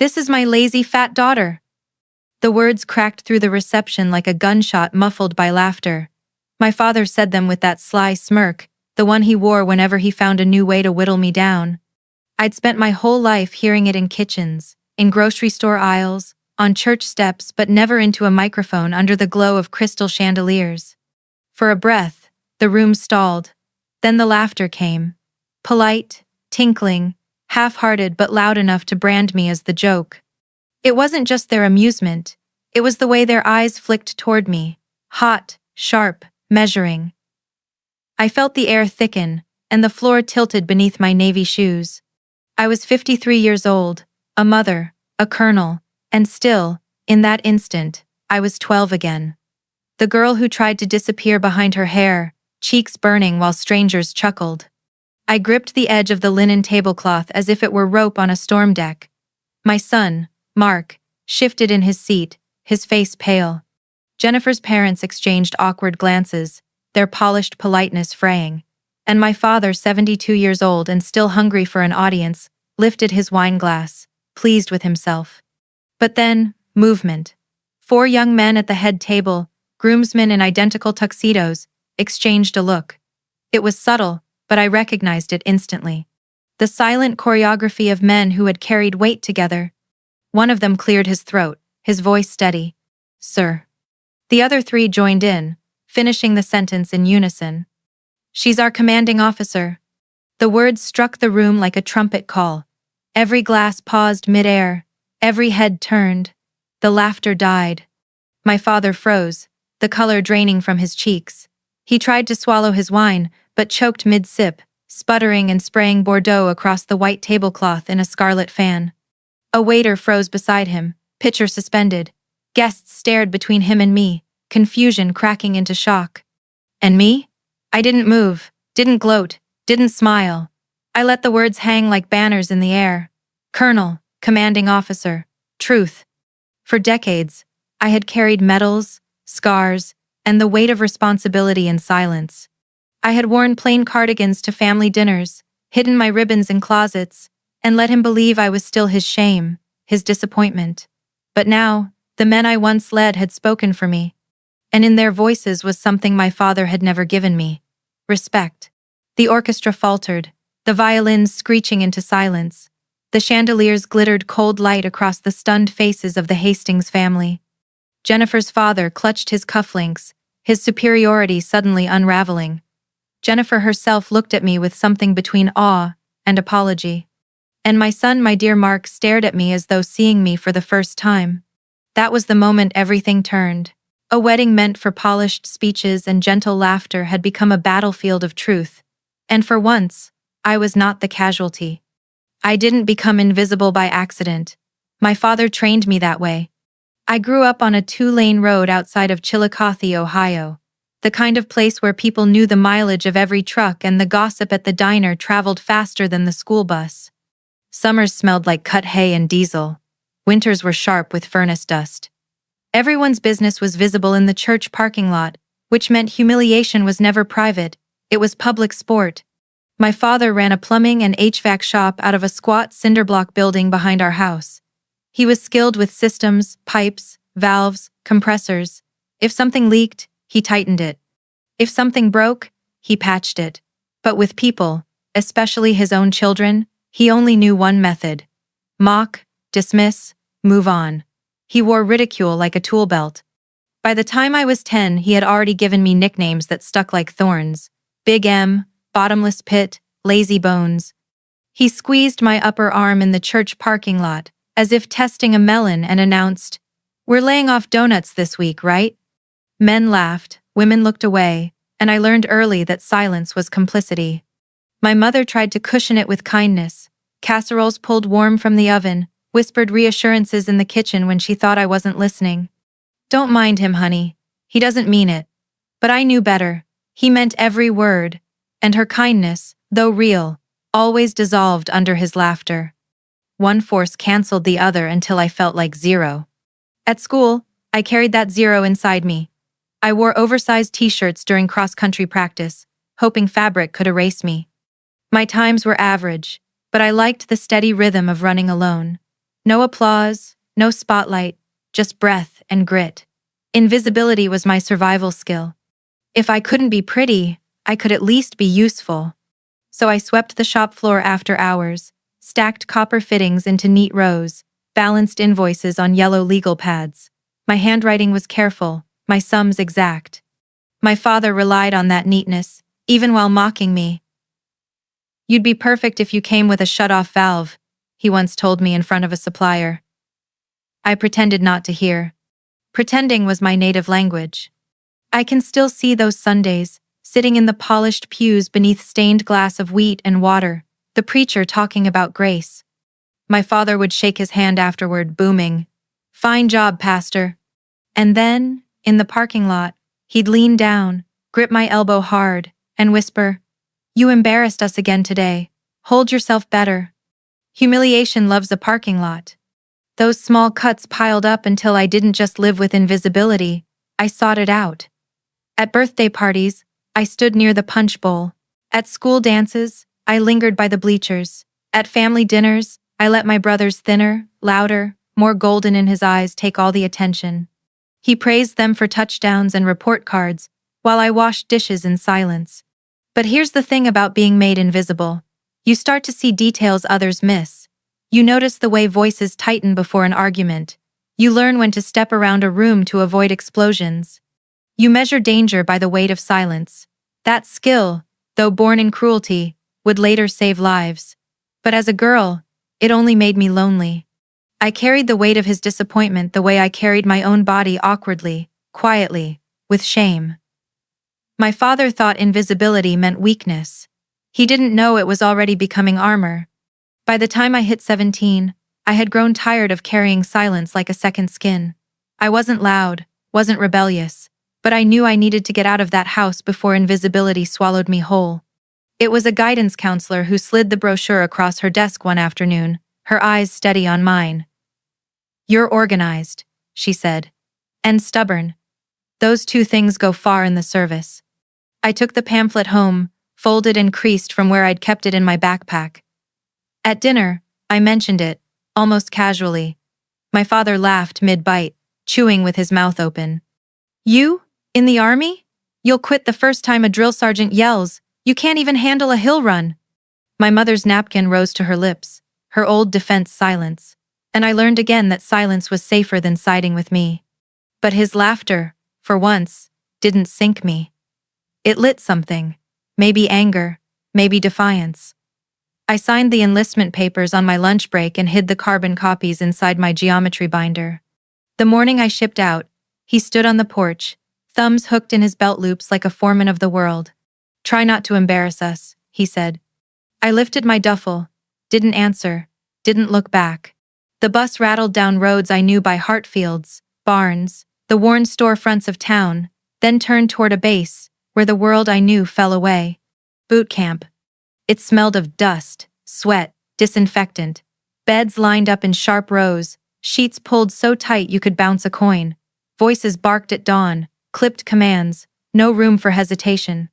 This is my lazy fat daughter." The words cracked through the reception like a gunshot muffled by laughter. My father said them with that sly smirk, the one he wore whenever he found a new way to whittle me down. I'd spent my whole life hearing it in kitchens, in grocery store aisles, on church steps, but never into a microphone under the glow of crystal chandeliers. For a breath, the room stalled. Then the laughter came. Polite, tinkling, half-hearted but loud enough to brand me as the joke. It wasn't just their amusement, it was the way their eyes flicked toward me, hot, sharp, measuring. I felt the air thicken, and the floor tilted beneath my navy shoes. I was 53 years old, a mother, a colonel, and still, in that instant, I was 12 again. The girl who tried to disappear behind her hair, cheeks burning while strangers chuckled. I gripped the edge of the linen tablecloth as if it were rope on a storm deck. My son, Mark, shifted in his seat, his face pale. Jennifer's parents exchanged awkward glances, their polished politeness fraying. And my father, 72 years old and still hungry for an audience, lifted his wine glass, pleased with himself. But then, movement. 4 young men at the head table, groomsmen in identical tuxedos, exchanged a look. It was subtle, but I recognized it instantly. The silent choreography of men who had carried weight together. One of them cleared his throat, his voice steady. "Sir." The other 3 joined in, finishing the sentence in unison. "She's our commanding officer." The words struck the room like a trumpet call. Every glass paused mid-air, every head turned. The laughter died. My father froze, the color draining from his cheeks. He tried to swallow his wine, but choked mid-sip, sputtering and spraying Bordeaux across the white tablecloth in a scarlet fan. A waiter froze beside him, pitcher suspended. Guests stared between him and me, confusion cracking into shock. And me? I didn't move, didn't gloat, didn't smile. I let the words hang like banners in the air. Colonel, commanding officer, truth. For decades, I had carried medals, scars, and the weight of responsibility in silence. I had worn plain cardigans to family dinners, hidden my ribbons in closets, and let him believe I was still his shame, his disappointment. But now, the men I once led had spoken for me, and in their voices was something my father had never given me: respect. The orchestra faltered, the violins screeching into silence. The chandeliers glittered cold light across the stunned faces of the Hastings family. Jennifer's father clutched his cufflinks, his superiority suddenly unraveling. Jennifer herself looked at me with something between awe and apology. And my son, my dear Mark, stared at me as though seeing me for the first time. That was the moment everything turned. A wedding meant for polished speeches and gentle laughter had become a battlefield of truth. And for once, I was not the casualty. I didn't become invisible by accident. My father trained me that way. I grew up on a 2-lane road outside of Chillicothe, Ohio. The kind of place where people knew the mileage of every truck and the gossip at the diner traveled faster than the school bus. Summers smelled like cut hay and diesel. Winters were sharp with furnace dust. Everyone's business was visible in the church parking lot, which meant humiliation was never private, it was public sport. My father ran a plumbing and HVAC shop out of a squat cinderblock building behind our house. He was skilled with systems, pipes, valves, compressors. If something leaked, he tightened it. If something broke, he patched it. But with people, especially his own children, he only knew one method: mock, dismiss, move on. He wore ridicule like a tool belt. By the time I was 10, he had already given me nicknames that stuck like thorns: Big M, Bottomless Pit, Lazy Bones. He squeezed my upper arm in the church parking lot, as if testing a melon, and announced, "We're laying off donuts this week, right?" Men laughed, women looked away, and I learned early that silence was complicity. My mother tried to cushion it with kindness. Casseroles pulled warm from the oven, whispered reassurances in the kitchen when she thought I wasn't listening. "Don't mind him, honey. He doesn't mean it." But I knew better. He meant every word, and her kindness, though real, always dissolved under his laughter. One force canceled the other until I felt like zero. At school, I carried that zero inside me. I wore oversized t-shirts during cross-country practice, hoping fabric could erase me. My times were average, but I liked the steady rhythm of running alone. No applause, no spotlight, just breath and grit. Invisibility was my survival skill. If I couldn't be pretty, I could at least be useful. So I swept the shop floor after hours, stacked copper fittings into neat rows, balanced invoices on yellow legal pads. My handwriting was careful, my sums exact. My father relied on that neatness, even while mocking me. "You'd be perfect if you came with a shut-off valve," he once told me in front of a supplier. I pretended not to hear. Pretending was my native language. I can still see those Sundays, sitting in the polished pews beneath stained glass of wheat and water, the preacher talking about grace. My father would shake his hand afterward, booming, "Fine job, Pastor." And then, in the parking lot, he'd lean down, grip my elbow hard, and whisper, "You embarrassed us again today. Hold yourself better." Humiliation loves a parking lot. Those small cuts piled up until I didn't just live with invisibility, I sought it out. At birthday parties, I stood near the punch bowl. At school dances, I lingered by the bleachers. At family dinners, I let my brother's thinner, louder, more golden in his eyes take all the attention. He praised them for touchdowns and report cards, while I washed dishes in silence. But here's the thing about being made invisible. You start to see details others miss. You notice the way voices tighten before an argument. You learn when to step around a room to avoid explosions. You measure danger by the weight of silence. That skill, though born in cruelty, would later save lives. But as a girl, it only made me lonely. I carried the weight of his disappointment the way I carried my own body, awkwardly, quietly, with shame. My father thought invisibility meant weakness. He didn't know it was already becoming armor. By the time I hit 17, I had grown tired of carrying silence like a second skin. I wasn't loud, wasn't rebellious, but I knew I needed to get out of that house before invisibility swallowed me whole. It was a guidance counselor who slid the brochure across her desk one afternoon, her eyes steady on mine. "You're organized," she said, "and stubborn. Those two things go far in the service." I took the pamphlet home, folded and creased from where I'd kept it in my backpack. At dinner, I mentioned it, almost casually. My father laughed mid-bite, chewing with his mouth open. "You? In the army? You'll quit the first time a drill sergeant yells, 'You can't even handle a hill run.'" My mother's napkin rose to her lips, her old defense silence, and I learned again that silence was safer than siding with me. But his laughter, for once, didn't sink me. It lit something, maybe anger, maybe defiance. I signed the enlistment papers on my lunch break and hid the carbon copies inside my geometry binder. The morning I shipped out, he stood on the porch, thumbs hooked in his belt loops like a foreman of the world. "Try not to embarrass us," he said. I lifted my duffel, didn't answer, didn't look back. The bus rattled down roads I knew by heart, fields, barns, the worn storefronts of town, then turned toward a base, where the world I knew fell away. Boot camp. It smelled of dust, sweat, disinfectant. Beds lined up in sharp rows, sheets pulled so tight you could bounce a coin. Voices barked at dawn, clipped commands, no room for hesitation.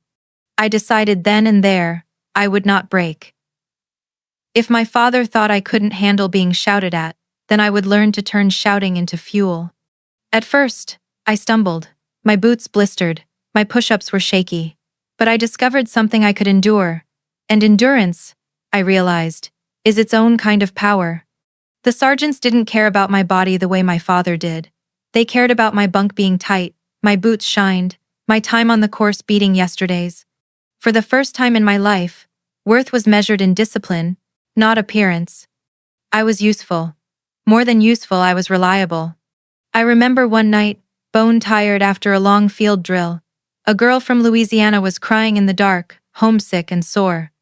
I decided then and there, I would not break. If my father thought I couldn't handle being shouted at, then I would learn to turn shouting into fuel. At first, I stumbled, my boots blistered, my push-ups were shaky, but I discovered something I could endure, and endurance, I realized, is its own kind of power. The sergeants didn't care about my body the way my father did. They cared about my bunk being tight, my boots shined, my time on the course beating yesterday's. For the first time in my life, worth was measured in discipline, not appearance. I was useful. More than useful, I was reliable. I remember one night, bone-tired after a long field drill. A girl from Louisiana was crying in the dark, homesick and sore.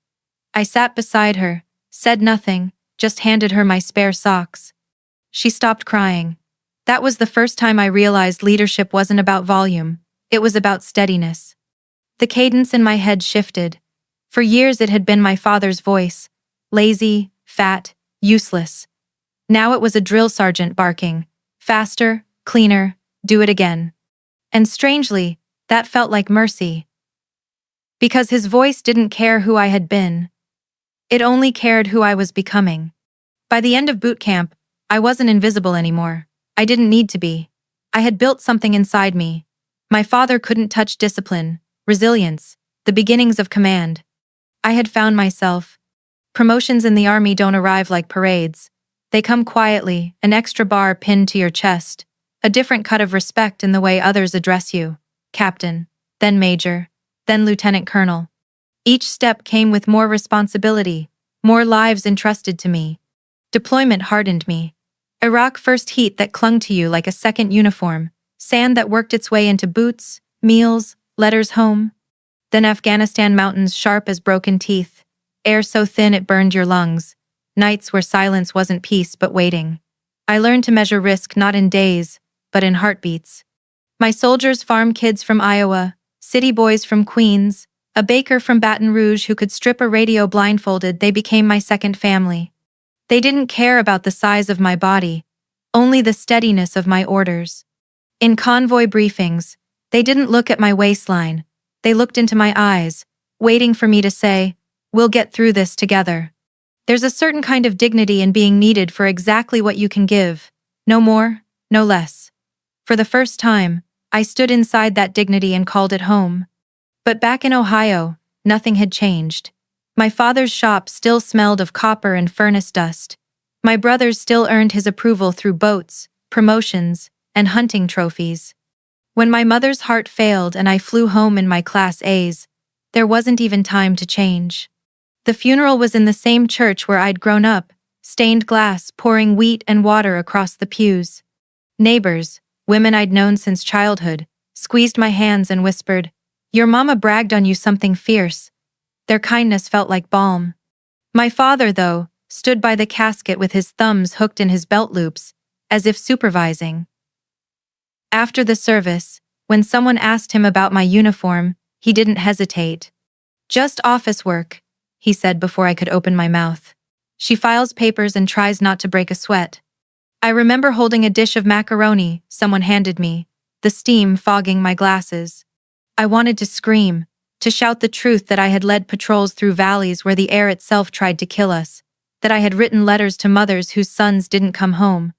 I sat beside her, said nothing, just handed her my spare socks. She stopped crying. That was the first time I realized leadership wasn't about volume, it was about steadiness. The cadence in my head shifted. For years it had been my father's voice, lazy, fat, useless. Now it was a drill sergeant barking, faster, cleaner, do it again. And strangely, that felt like mercy. Because his voice didn't care who I had been. It only cared who I was becoming. By the end of boot camp, I wasn't invisible anymore. I didn't need to be. I had built something inside me. My father couldn't touch discipline, resilience, the beginnings of command. I had found myself. Promotions in the army don't arrive like parades. They come quietly, an extra bar pinned to your chest, a different cut of respect in the way others address you. Captain, then major, then lieutenant colonel. Each step came with more responsibility, more lives entrusted to me. Deployment hardened me. Iraq first heat that clung to you like a second uniform, sand that worked its way into boots, meals, letters home. Then Afghanistan mountains sharp as broken teeth, air so thin it burned your lungs, nights where silence wasn't peace but waiting. I learned to measure risk not in days, but in heartbeats. My soldiers, farm kids from Iowa, city boys from Queens, a baker from Baton Rouge who could strip a radio blindfolded, they became my second family. They didn't care about the size of my body, only the steadiness of my orders. In convoy briefings, they didn't look at my waistline, they looked into my eyes, waiting for me to say, "We'll get through this together." There's a certain kind of dignity in being needed for exactly what you can give, no more, no less. For the first time, I stood inside that dignity and called it home. But back in Ohio, nothing had changed. My father's shop still smelled of copper and furnace dust. My brother still earned his approval through boats, promotions, and hunting trophies. When my mother's heart failed and I flew home in my Class A's, there wasn't even time to change. The funeral was in the same church where I'd grown up, stained glass pouring wheat and water across the pews. Neighbors, women I'd known since childhood, squeezed my hands and whispered, "Your mama bragged on you something fierce." Their kindness felt like balm. My father, though, stood by the casket with his thumbs hooked in his belt loops, as if supervising. After the service, when someone asked him about my uniform, he didn't hesitate. "Just office work," he said before I could open my mouth. "She files papers and tries not to break a sweat." I remember holding a dish of macaroni someone handed me, the steam fogging my glasses. I wanted to scream, to shout the truth that I had led patrols through valleys where the air itself tried to kill us, that I had written letters to mothers whose sons didn't come home,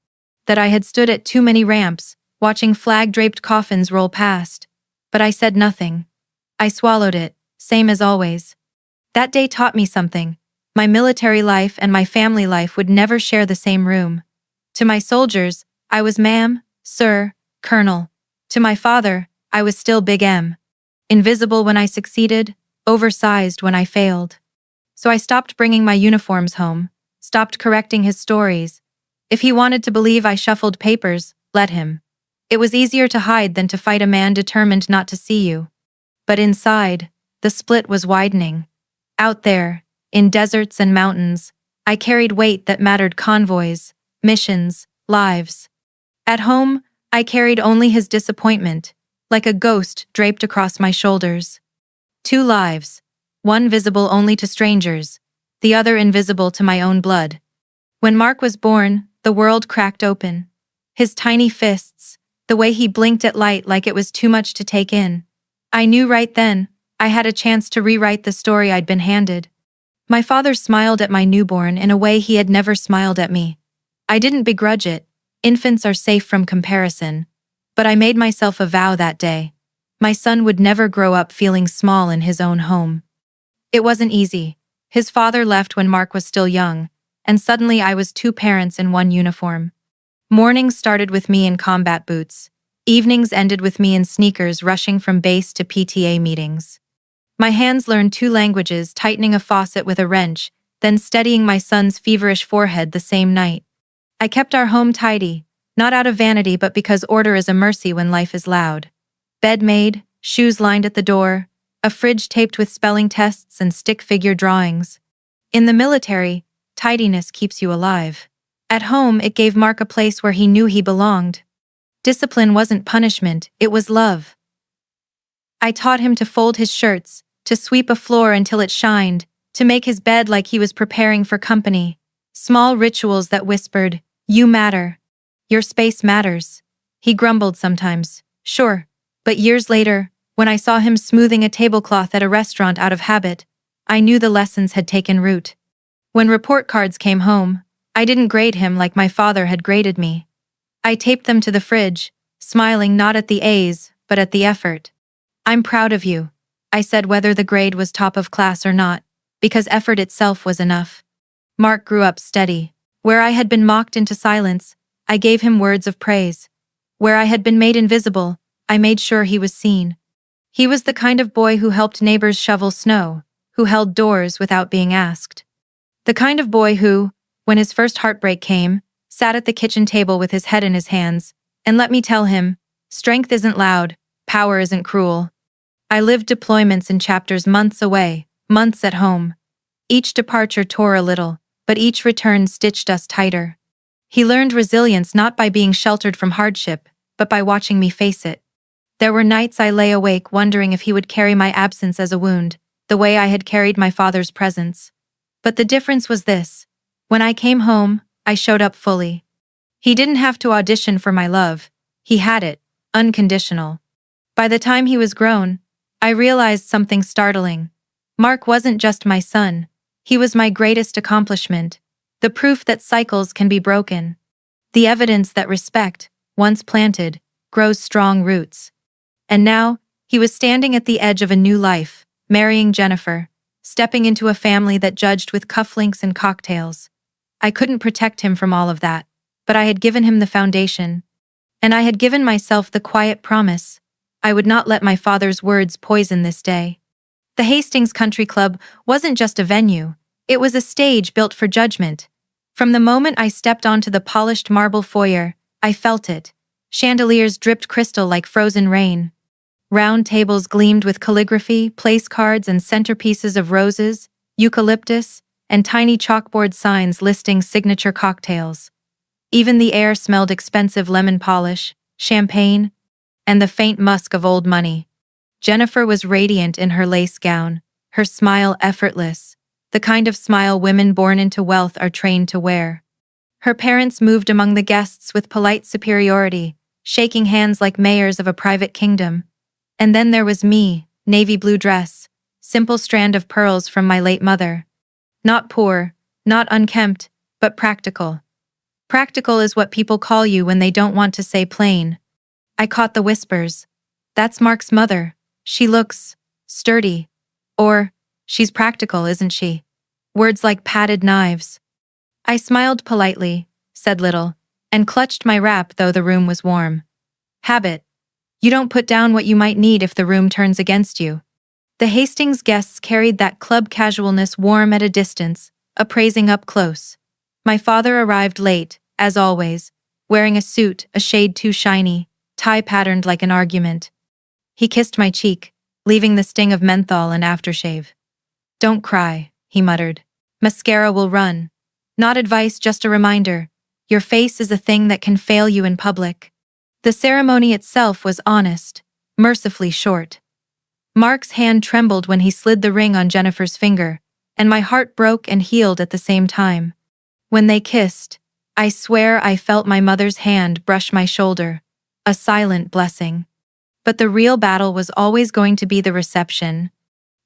that I had stood at too many ramps, watching flag-draped coffins roll past. But I said nothing. I swallowed it, same as always. That day taught me something. My military life and my family life would never share the same room. To my soldiers, I was ma'am, sir, colonel. To my father, I was still Big M. Invisible when I succeeded, oversized when I failed. So I stopped bringing my uniforms home, stopped correcting his stories. If he wanted to believe I shuffled papers, let him. It was easier to hide than to fight a man determined not to see you. But inside, the split was widening. Out there, in deserts and mountains, I carried weight that mattered: convoys, missions, lives. At home, I carried only his disappointment, like a ghost draped across my shoulders. 2 lives, one visible only to strangers, the other invisible to my own blood. When Mark was born, the world cracked open. His tiny fists, the way he blinked at light like it was too much to take in. I knew right then, I had a chance to rewrite the story I'd been handed. My father smiled at my newborn in a way he had never smiled at me. I didn't begrudge it. Infants are safe from comparison. But I made myself a vow that day. My son would never grow up feeling small in his own home. It wasn't easy. His father left when Mark was still young, and suddenly I was 2 parents in one uniform. Mornings started with me in combat boots. Evenings ended with me in sneakers rushing from base to PTA meetings. My hands learned 2 languages, tightening a faucet with a wrench, then steadying my son's feverish forehead the same night. I kept our home tidy, not out of vanity but because order is a mercy when life is loud. Bed made, shoes lined at the door, a fridge taped with spelling tests and stick figure drawings. In the military, tidiness keeps you alive. At home, it gave Mark a place where he knew he belonged. Discipline wasn't punishment, it was love. I taught him to fold his shirts, to sweep a floor until it shined, to make his bed like he was preparing for company. Small rituals that whispered, "You matter. Your space matters." He grumbled sometimes, sure, but years later, when I saw him smoothing a tablecloth at a restaurant out of habit, I knew the lessons had taken root. When report cards came home, I didn't grade him like my father had graded me. I taped them to the fridge, smiling not at the A's, but at the effort. I'm proud of you, I said, whether the grade was top of class or not, because effort itself was enough. Mark grew up steady. Where I had been mocked into silence, I gave him words of praise. Where I had been made invisible, I made sure he was seen. He was the kind of boy who helped neighbors shovel snow, who held doors without being asked. The kind of boy who, when his first heartbreak came, sat at the kitchen table with his head in his hands, and let me tell him, strength isn't loud, power isn't cruel. I lived deployments in chapters months away, months at home. Each departure tore a little, but each return stitched us tighter. He learned resilience not by being sheltered from hardship, but by watching me face it. There were nights I lay awake wondering if he would carry my absence as a wound, the way I had carried my father's presence. But the difference was this. When I came home, I showed up fully. He didn't have to audition for my love. He had it, unconditional. By the time he was grown, I realized something startling. Mark wasn't just my son. He was my greatest accomplishment. The proof that cycles can be broken. The evidence that respect, once planted, grows strong roots. And now, he was standing at the edge of a new life, marrying Jennifer, stepping into a family that judged with cufflinks and cocktails. I couldn't protect him from all of that, but I had given him the foundation. And I had given myself the quiet promise. I would not let my father's words poison this day. The Hastings Country Club wasn't just a venue. It was a stage built for judgment. From the moment I stepped onto the polished marble foyer, I felt it. Chandeliers dripped crystal like frozen rain. Round tables gleamed with calligraphy, place cards, and centerpieces of roses, eucalyptus, and tiny chalkboard signs listing signature cocktails. Even the air smelled expensive lemon polish, champagne, and the faint musk of old money. Jennifer was radiant in her lace gown, her smile effortless, the kind of smile women born into wealth are trained to wear. Her parents moved among the guests with polite superiority, shaking hands like mayors of a private kingdom. And then there was me, navy blue dress, simple strand of pearls from my late mother. Not poor, not unkempt, but practical. Practical is what people call you when they don't want to say plain. I caught the whispers. That's Mark's mother. She looks sturdy. Or, she's practical, isn't she? Words like padded knives. I smiled politely, said little, and clutched my wrap though the room was warm. Habit. You don't put down what you might need if the room turns against you. The Hastings guests carried that club casualness warm at a distance, appraising up close. My father arrived late, as always, wearing a suit a shade too shiny, tie patterned like an argument. He kissed my cheek, leaving the sting of menthol and aftershave. Don't cry, he muttered. Mascara will run. Not advice, just a reminder. Your face is a thing that can fail you in public. The ceremony itself was honest, mercifully short. Mark's hand trembled when he slid the ring on Jennifer's finger, and my heart broke and healed at the same time. When they kissed, I swear I felt my mother's hand brush my shoulder, a silent blessing. But the real battle was always going to be the reception.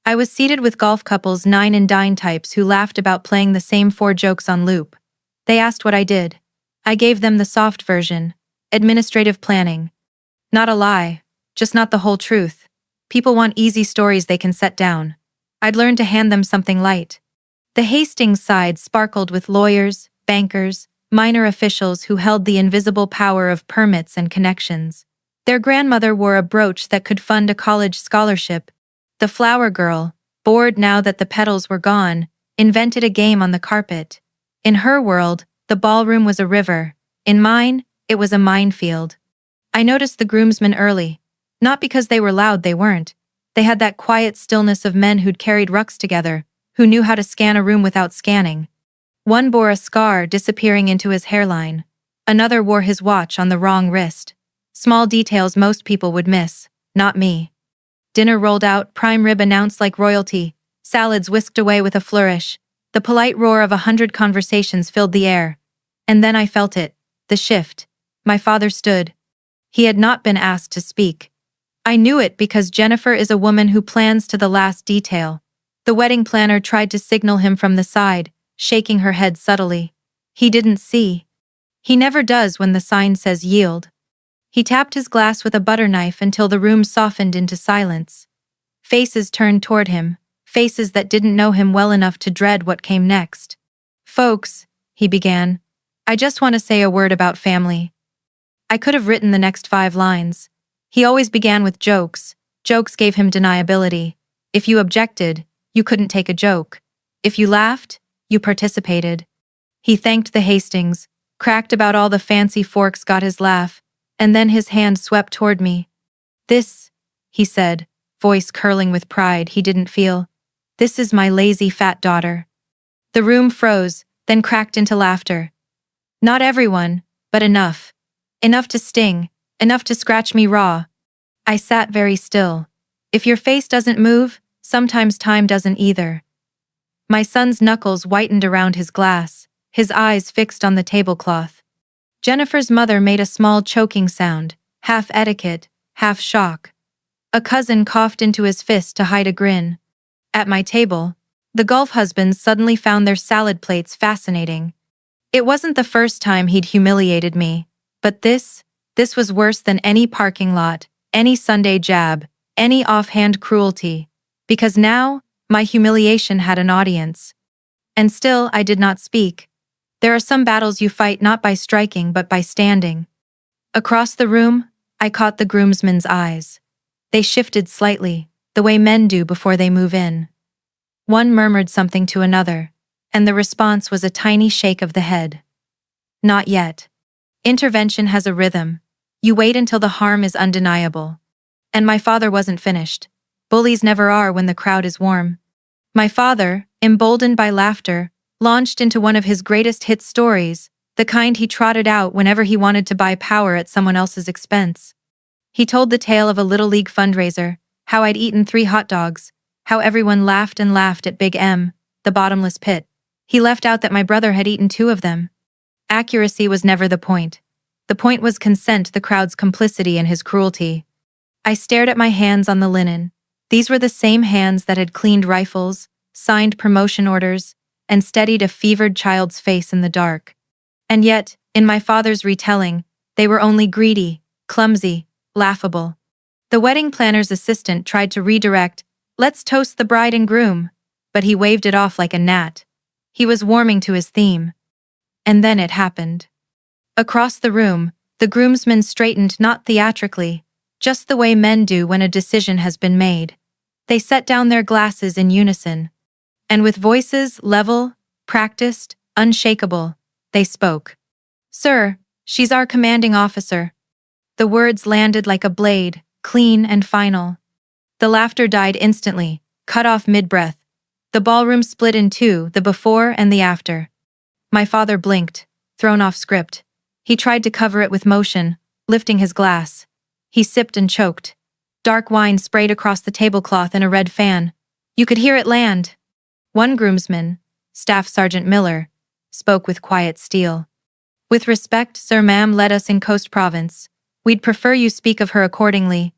I was seated with golf couples 9 and dine types who laughed about playing the same 4 jokes on loop. They asked what I did. I gave them the soft version, administrative planning. Not a lie, just not the whole truth. People want easy stories they can set down. I'd learned to hand them something light. The Hastings side sparkled with lawyers, bankers, minor officials who held the invisible power of permits and connections. Their grandmother wore a brooch that could fund a college scholarship. The flower girl, bored now that the petals were gone, invented a game on the carpet. In her world, the ballroom was a river. In mine, it was a minefield. I noticed the groomsmen early. Not because they were loud, they weren't. They had that quiet stillness of men who'd carried rucks together, who knew how to scan a room without scanning. One bore a scar disappearing into his hairline. Another wore his watch on the wrong wrist. Small details most people would miss, not me. Dinner rolled out, prime rib announced like royalty, salads whisked away with a flourish. The polite roar of 100 conversations filled the air. And then I felt it, the shift. My father stood. He had not been asked to speak. I knew it because Jennifer is a woman who plans to the last detail. The wedding planner tried to signal him from the side, shaking her head subtly. He didn't see. He never does when the sign says yield. He tapped his glass with a butter knife until the room softened into silence. Faces turned toward him, faces that didn't know him well enough to dread what came next. "Folks," he began, "I just want to say a word about family." I could have written the next 5 lines. He always began with jokes. Jokes gave him deniability. If you objected, you couldn't take a joke. If you laughed, you participated. He thanked the Hastings, cracked about all the fancy forks got his laugh, and then his hand swept toward me. "This," he said, voice curling with pride he didn't feel, "this is my lazy fat daughter." The room froze, then cracked into laughter. Not everyone, but enough. Enough to sting, enough to scratch me raw. I sat very still. If your face doesn't move, sometimes time doesn't either. My son's knuckles whitened around his glass, his eyes fixed on the tablecloth. Jennifer's mother made a small choking sound, half etiquette, half shock. A cousin coughed into his fist to hide a grin. At my table, the golf husbands suddenly found their salad plates fascinating. It wasn't the first time he'd humiliated me, but this was worse than any parking lot, any Sunday jab, any offhand cruelty, because now, my humiliation had an audience. And still I did not speak. There are some battles you fight not by striking but by standing. Across the room, I caught the groomsmen's eyes. They shifted slightly, the way men do before they move in. One murmured something to another, and the response was a tiny shake of the head. Not yet. Intervention has a rhythm. You wait until the harm is undeniable. And my father wasn't finished. Bullies never are when the crowd is warm. My father, emboldened by laughter, launched into one of his greatest hit stories, the kind he trotted out whenever he wanted to buy power at someone else's expense. He told the tale of a Little League fundraiser, how I'd eaten 3 hot dogs, how everyone laughed and laughed at Big M, the bottomless pit. He left out that my brother had eaten 2 of them. Accuracy was never the point. The point was consent, the crowd's complicity in his cruelty. I stared at my hands on the linen. These were the same hands that had cleaned rifles, signed promotion orders, and steadied a fevered child's face in the dark. And yet, in my father's retelling, they were only greedy, clumsy, laughable. The wedding planner's assistant tried to redirect, "Let's toast the bride and groom," but he waved it off like a gnat. He was warming to his theme. And then it happened. Across the room, the groomsmen straightened not theatrically, just the way men do when a decision has been made. They set down their glasses in unison. And with voices level, practiced, unshakable, they spoke. "Sir, she's our commanding officer." The words landed like a blade, clean and final. The laughter died instantly, cut off mid-breath. The ballroom split in 2, the before and the after. My father blinked, thrown off script. He tried to cover it with motion, lifting his glass. He sipped and choked. Dark wine sprayed across the tablecloth in a red fan. You could hear it land. One groomsman, Staff Sergeant Miller, spoke with quiet steel. "With respect, Sir Ma'am led us in Coast Province. We'd prefer you speak of her accordingly."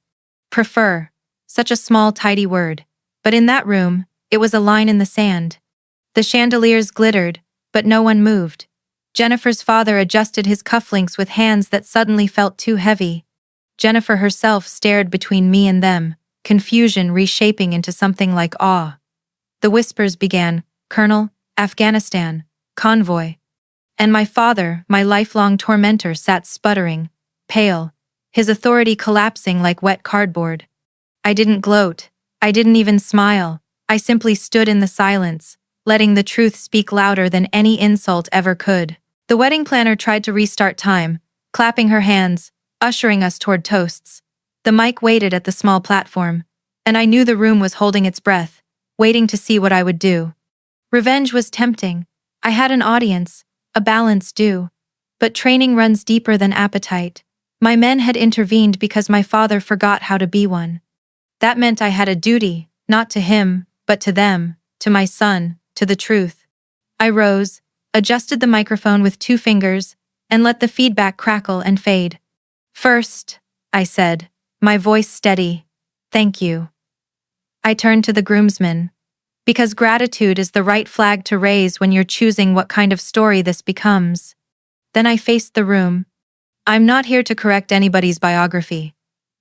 Prefer. Such a small, tidy word. But in that room, it was a line in the sand. The chandeliers glittered, but no one moved. Jennifer's father adjusted his cufflinks with hands that suddenly felt too heavy. Jennifer herself stared between me and them, confusion reshaping into something like awe. The whispers began, "Colonel, Afghanistan, convoy." And my father, my lifelong tormentor, sat sputtering, pale, his authority collapsing like wet cardboard. I didn't gloat. I didn't even smile. I simply stood in the silence, letting the truth speak louder than any insult ever could. The wedding planner tried to restart time, clapping her hands, ushering us toward toasts. The mic waited at the small platform, and I knew the room was holding its breath, waiting to see what I would do. Revenge was tempting. I had an audience, a balance due. But training runs deeper than appetite. My men had intervened because my father forgot how to be one. That meant I had a duty, not to him, but to them, to my son, to the truth. I rose, adjusted the microphone with 2 fingers, and let the feedback crackle and fade. "First," I said, my voice steady, "thank you." I turned to the groomsmen. Because gratitude is the right flag to raise when you're choosing what kind of story this becomes. Then I faced the room. I'm not here to correct anybody's biography.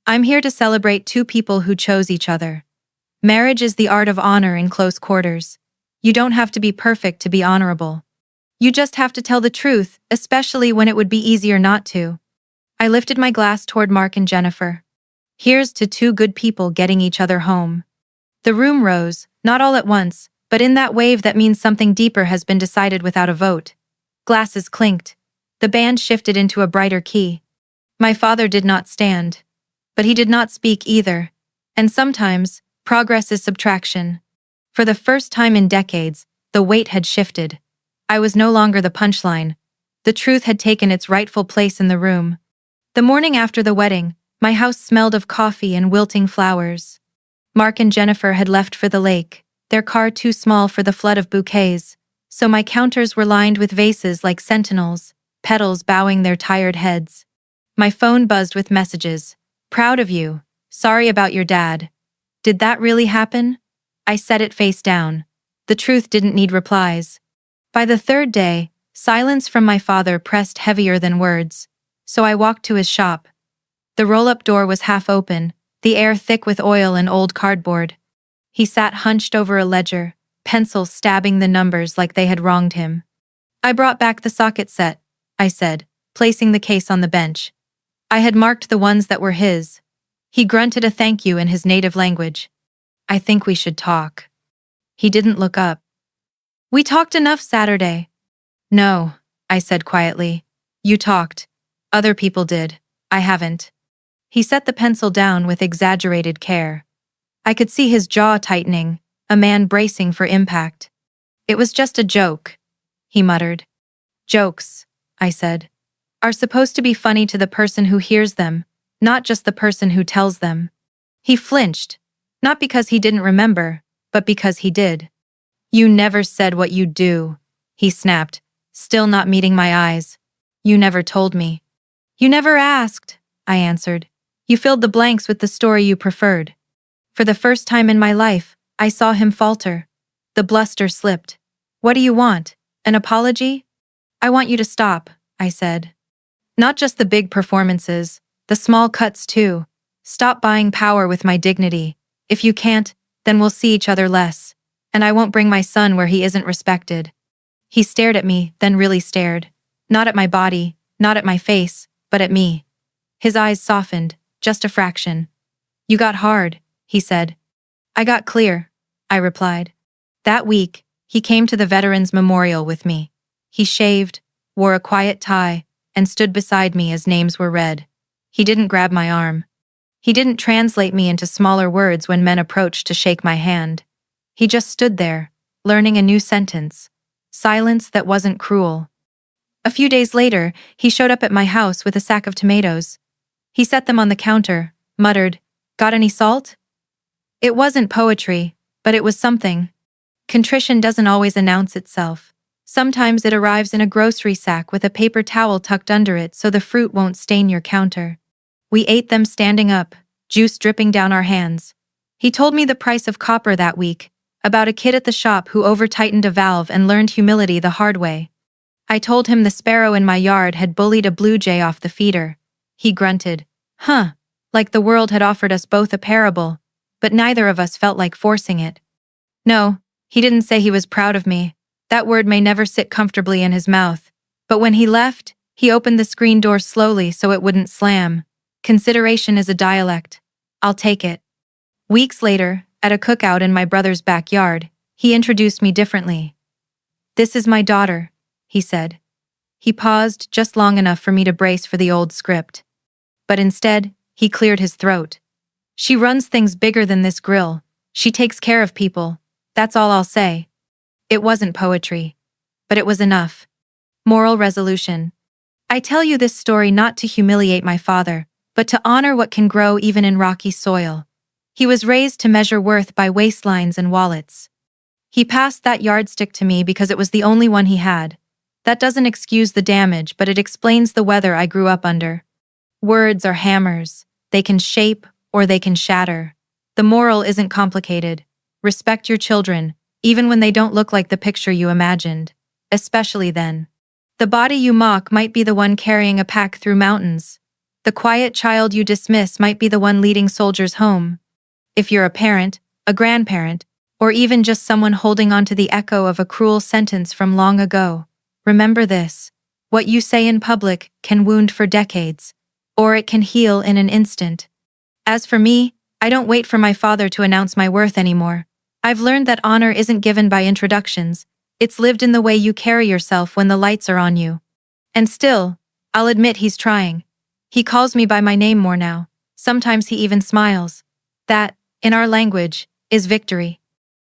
I'm here to celebrate two people who chose each other. Marriage is the art of honor in close quarters. You don't have to be perfect to be honorable. You just have to tell the truth, especially when it would be easier not to. I lifted my glass toward Mark and Jennifer. Here's to two good people getting each other home. The room rose, not all at once, but in that wave that means something deeper has been decided without a vote. Glasses clinked. The band shifted into a brighter key. My father did not stand. But he did not speak either. And sometimes, progress is subtraction. For the first time in decades, the weight had shifted. I was no longer the punchline. The truth had taken its rightful place in the room. The morning after the wedding, my house smelled of coffee and wilting flowers. Mark and Jennifer had left for the lake, their car too small for the flood of bouquets, so my counters were lined with vases like sentinels, petals bowing their tired heads. My phone buzzed with messages. Proud of you. Sorry about your dad. Did that really happen? I set it face down. The truth didn't need replies. By the third day, silence from my father pressed heavier than words, so I walked to his shop. The roll-up door was half open, the air thick with oil and old cardboard. He sat hunched over a ledger, pencils stabbing the numbers like they had wronged him. I brought back the socket set, I said, placing the case on the bench. I had marked the ones that were his. He grunted a thank you in his native language. I think we should talk. He didn't look up. We talked enough Saturday. No, I said quietly. You talked. Other people did. I haven't. He set the pencil down with exaggerated care. I could see his jaw tightening, a man bracing for impact. It was just a joke, he muttered. Jokes, I said, are supposed to be funny to the person who hears them, not just the person who tells them. He flinched, not because he didn't remember, but because he did. You never said what you'd do, he snapped, still not meeting my eyes. You never told me. You never asked, I answered. You filled the blanks with the story you preferred. For the first time in my life, I saw him falter. The bluster slipped. What do you want? An apology? I want you to stop, I said. Not just the big performances, the small cuts too. Stop buying power with my dignity. If you can't, then we'll see each other less. And I won't bring my son where he isn't respected. He stared at me, then really stared. Not at my body, not at my face, but at me. His eyes softened, just a fraction. You got hard, he said. I got clear, I replied. That week, he came to the Veterans Memorial with me. He shaved, wore a quiet tie, and stood beside me as names were read. He didn't grab my arm. He didn't translate me into smaller words when men approached to shake my hand. He just stood there, learning a new sentence. Silence that wasn't cruel. A few days later, he showed up at my house with a sack of tomatoes. He set them on the counter, muttered, "Got any salt?" It wasn't poetry, but it was something. Contrition doesn't always announce itself. Sometimes it arrives in a grocery sack with a paper towel tucked under it so the fruit won't stain your counter. We ate them standing up, juice dripping down our hands. He told me the price of copper that week, about a kid at the shop who over-tightened a valve and learned humility the hard way. I told him the sparrow in my yard had bullied a blue jay off the feeder. He grunted, like the world had offered us both a parable, but neither of us felt like forcing it. No, he didn't say he was proud of me. That word may never sit comfortably in his mouth. But when he left, he opened the screen door slowly so it wouldn't slam. Consideration is a dialect. I'll take it. Weeks later, at a cookout in my brother's backyard, he introduced me differently. "This is my daughter," he said. He paused just long enough for me to brace for the old script. But instead, he cleared his throat. "She runs things bigger than this grill. She takes care of people. That's all I'll say." It wasn't poetry, but it was enough. Moral resolution. I tell you this story not to humiliate my father, but to honor what can grow even in rocky soil. He was raised to measure worth by waistlines and wallets. He passed that yardstick to me because it was the only one he had. That doesn't excuse the damage, but it explains the weather I grew up under. Words are hammers. They can shape or they can shatter. The moral isn't complicated. Respect your children, even when they don't look like the picture you imagined, especially then. The body you mock might be the one carrying a pack through mountains. The quiet child you dismiss might be the one leading soldiers home. If you're a parent, a grandparent, or even just someone holding on to the echo of a cruel sentence from long ago, remember this: what you say in public can wound for decades, or it can heal in an instant. As for me, I don't wait for my father to announce my worth anymore. I've learned that honor isn't given by introductions, it's lived in the way you carry yourself when the lights are on you. And still, I'll admit he's trying. He calls me by my name more now. Sometimes he even smiles. That, in our language, is victory.